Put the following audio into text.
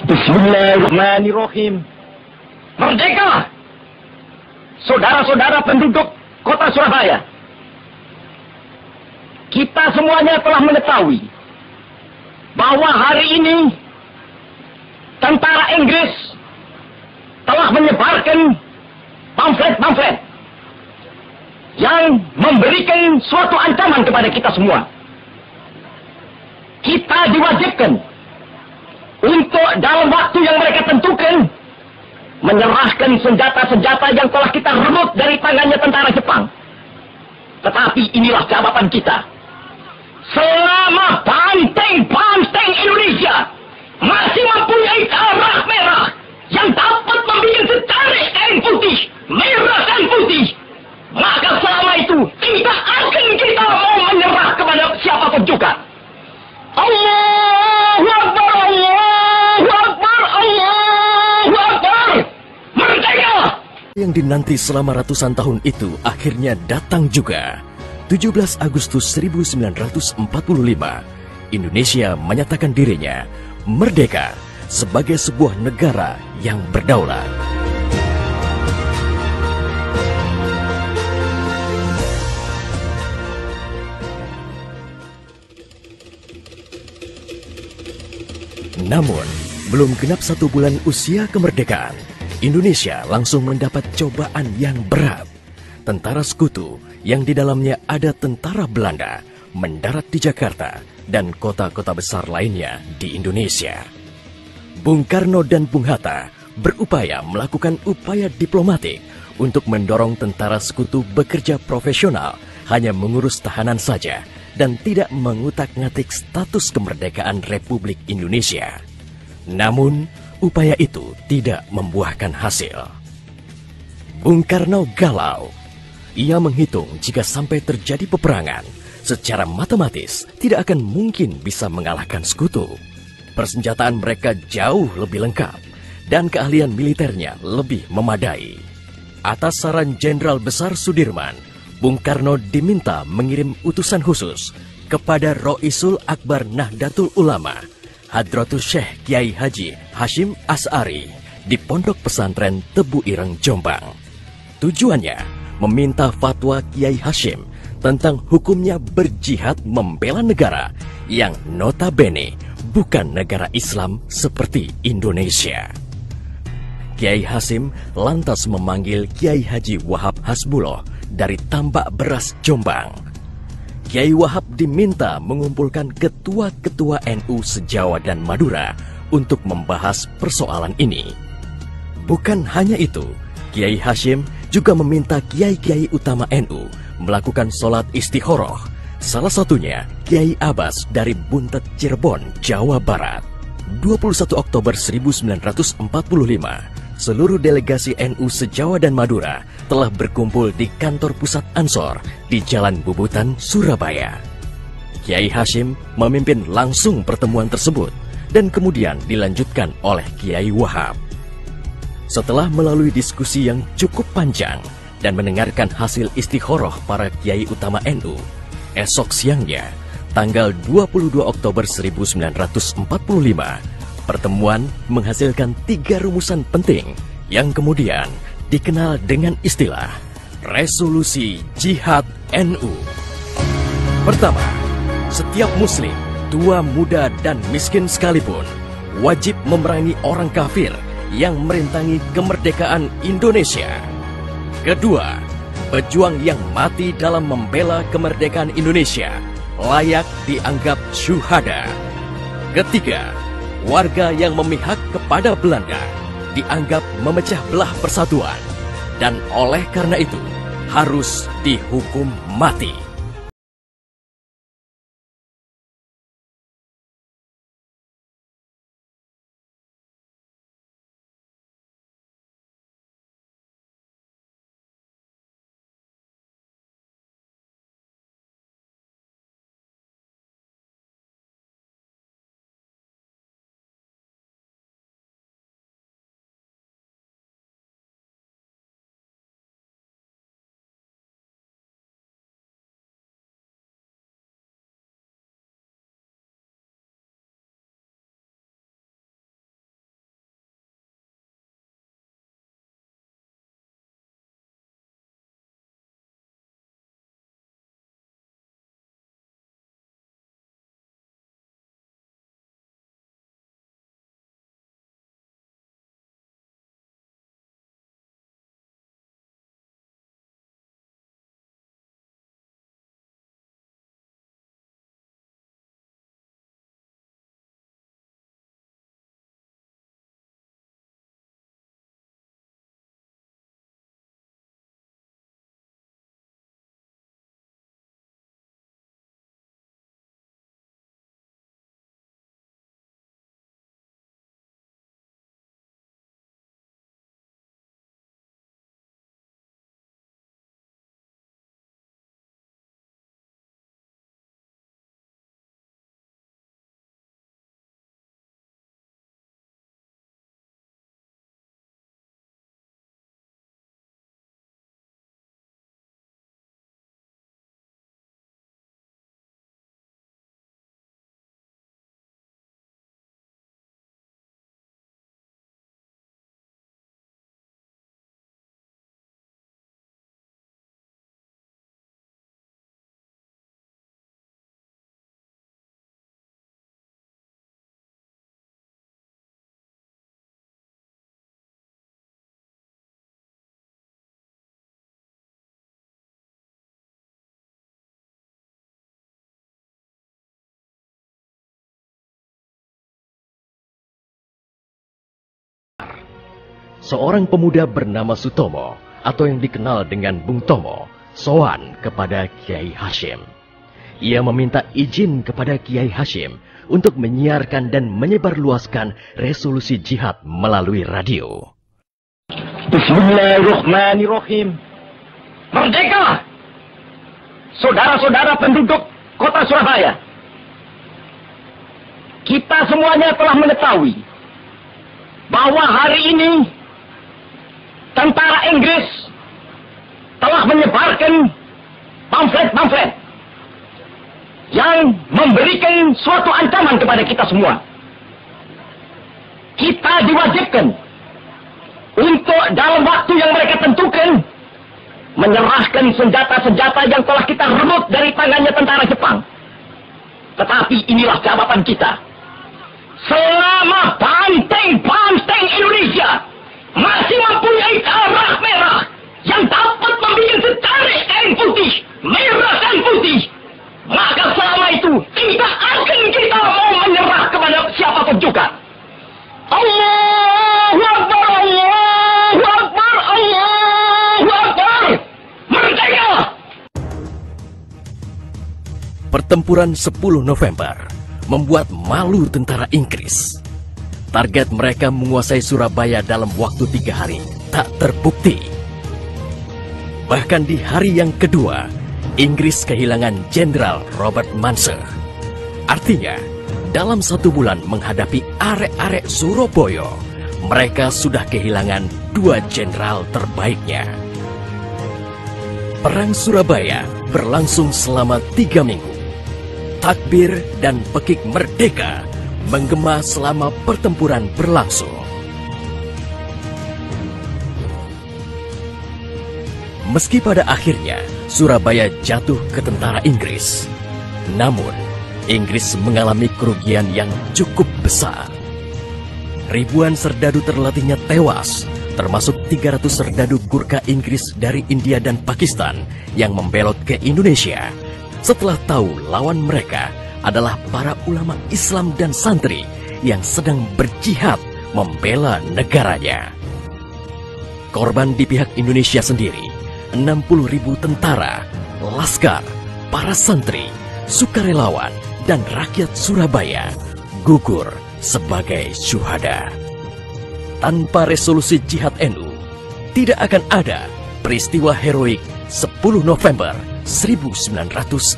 Bismillahirrahmanirrahim. Merdeka! Saudara-saudara penduduk kota Surabaya, kita semuanya telah mengetahui bahwa hari ini tentara Inggris telah menyebarkan pamflet-pamflet yang memberikan suatu ancaman kepada kita semua. Kita diwajibkan untuk dalam waktu yang mereka tentukan menyerahkan senjata-senjata yang telah kita rebut dari tangannya tentara Jepang. Tetapi inilah jawaban kita. Selama banteng-banteng Indonesia masih mempunyai darah merah yang dapat membikin setarik kain putih, merah dan putih, maka selama itu tidak akan kita mau menyerah kepada siapapun juga. Allahu Akbar, Allahu Akbar, Allahu Akbar. Merdeka! Yang dinanti selama ratusan tahun itu akhirnya datang juga. 17 Agustus 1945, Indonesia menyatakan dirinya merdeka sebagai sebuah negara yang berdaulat. Namun, belum genap 1 bulan usia kemerdekaan, Indonesia langsung mendapat cobaan yang berat. Tentara sekutu yang di dalamnya ada tentara Belanda mendarat di Jakarta dan kota-kota besar lainnya di Indonesia. Bung Karno dan Bung Hatta berupaya melakukan upaya diplomatik untuk mendorong tentara sekutu bekerja profesional, hanya mengurus tahanan saja dan tidak mengutak-ngatik status kemerdekaan Republik Indonesia. Namun, upaya itu tidak membuahkan hasil. Bung Karno galau. Ia menghitung jika sampai terjadi peperangan, secara matematis tidak akan mungkin bisa mengalahkan sekutu. Persenjataan mereka jauh lebih lengkap dan keahlian militernya lebih memadai. Atas saran Jenderal Besar Sudirman, Bung Karno diminta mengirim utusan khusus kepada Roisul Akbar Nahdlatul Ulama, Hadratus Syekh Kiai Haji Hashim As'ari di Pondok Pesantren Tebu Ireng, Jombang. Tujuannya meminta fatwa Kiai Hashim tentang hukumnya berjihad membela negara yang notabene bukan negara Islam seperti Indonesia. Kiai Hashim lantas memanggil Kiai Haji Wahab Hasbuloh dari Tambak Beras, Jombang. Kiai Wahab diminta mengumpulkan ketua-ketua NU se-Jawa dan Madura untuk membahas persoalan ini. Bukan hanya itu, Kiai Hashim juga meminta kiai-kiai utama NU melakukan sholat istikharah, salah satunya Kiai Abbas dari Buntet, Cirebon, Jawa Barat. 21 Oktober 1945, seluruh delegasi NU se-Jawa dan Madura telah berkumpul di kantor pusat Ansor di Jalan Bubutan, Surabaya. Kiai Hashim memimpin langsung pertemuan tersebut dan kemudian dilanjutkan oleh Kiai Wahab. Setelah melalui diskusi yang cukup panjang dan mendengarkan hasil istikharah para kiai utama NU, esok siangnya, tanggal 22 Oktober 1945, pertemuan menghasilkan 3 rumusan penting yang kemudian dikenal dengan istilah Resolusi Jihad NU. Pertama, setiap muslim, tua, muda, dan miskin sekalipun, wajib memerangi orang kafir yang merintangi kemerdekaan Indonesia. Kedua, pejuang yang mati dalam membela kemerdekaan Indonesia layak dianggap syuhada. Ketiga, warga yang memihak kepada Belanda dianggap memecah belah persatuan dan oleh karena itu harus dihukum mati. seorang pemuda bernama Sutomo atau yang dikenal dengan Bung Tomo sowan kepada Kiai Hashim. Ia meminta izin kepada Kiai Hashim untuk menyiarkan dan menyebarluaskan resolusi jihad melalui radio. Bismillahirrahmanirrahim. Merdeka! Saudara-saudara penduduk kota Surabaya, kita semuanya telah mengetahui bahwa hari ini tentara Inggris telah menyebarkan pamflet-pamflet yang memberikan suatu ancaman kepada kita semua. Kita diwajibkan untuk dalam waktu yang mereka tentukan menyerahkan senjata-senjata yang telah kita rebut dari tangannya tentara Jepang. Tetapi inilah jawaban kita. Selama banteng-banteng Indonesia masih mempunyai darah merah yang dapat membuat setarik kain putih, merah dan putih, maka selama itu tidak akan kita mau menyerah kepada siapapun juga. Allahu Akbar, Allahu Akbar, Allahu Akbar. Merdeka! Pertempuran 10 November membuat malu tentara Inggris. Target mereka menguasai Surabaya dalam waktu 3 hari tak terbukti. Bahkan di hari yang kedua, Inggris kehilangan Jenderal Robert Munser. Artinya, dalam 1 bulan menghadapi arek-arek Surabaya, mereka sudah kehilangan 2 jenderal terbaiknya. Perang Surabaya berlangsung selama 3 minggu. Takbir dan pekik merdeka menggema selama pertempuran berlangsung. Meski pada akhirnya Surabaya jatuh ke tentara Inggris, namun Inggris mengalami kerugian yang cukup besar. Ribuan serdadu terlatihnya tewas, termasuk 300 serdadu Gurkha Inggris dari India dan Pakistan yang membelot ke Indonesia setelah tahu lawan mereka adalah para ulama Islam dan santri yang sedang berjihad membela negaranya. Korban di pihak Indonesia sendiri, 60.000 tentara, laskar, para santri, sukarelawan, dan rakyat Surabaya gugur sebagai syuhada. Tanpa resolusi jihad NU, tidak akan ada peristiwa heroik 10 November 1945.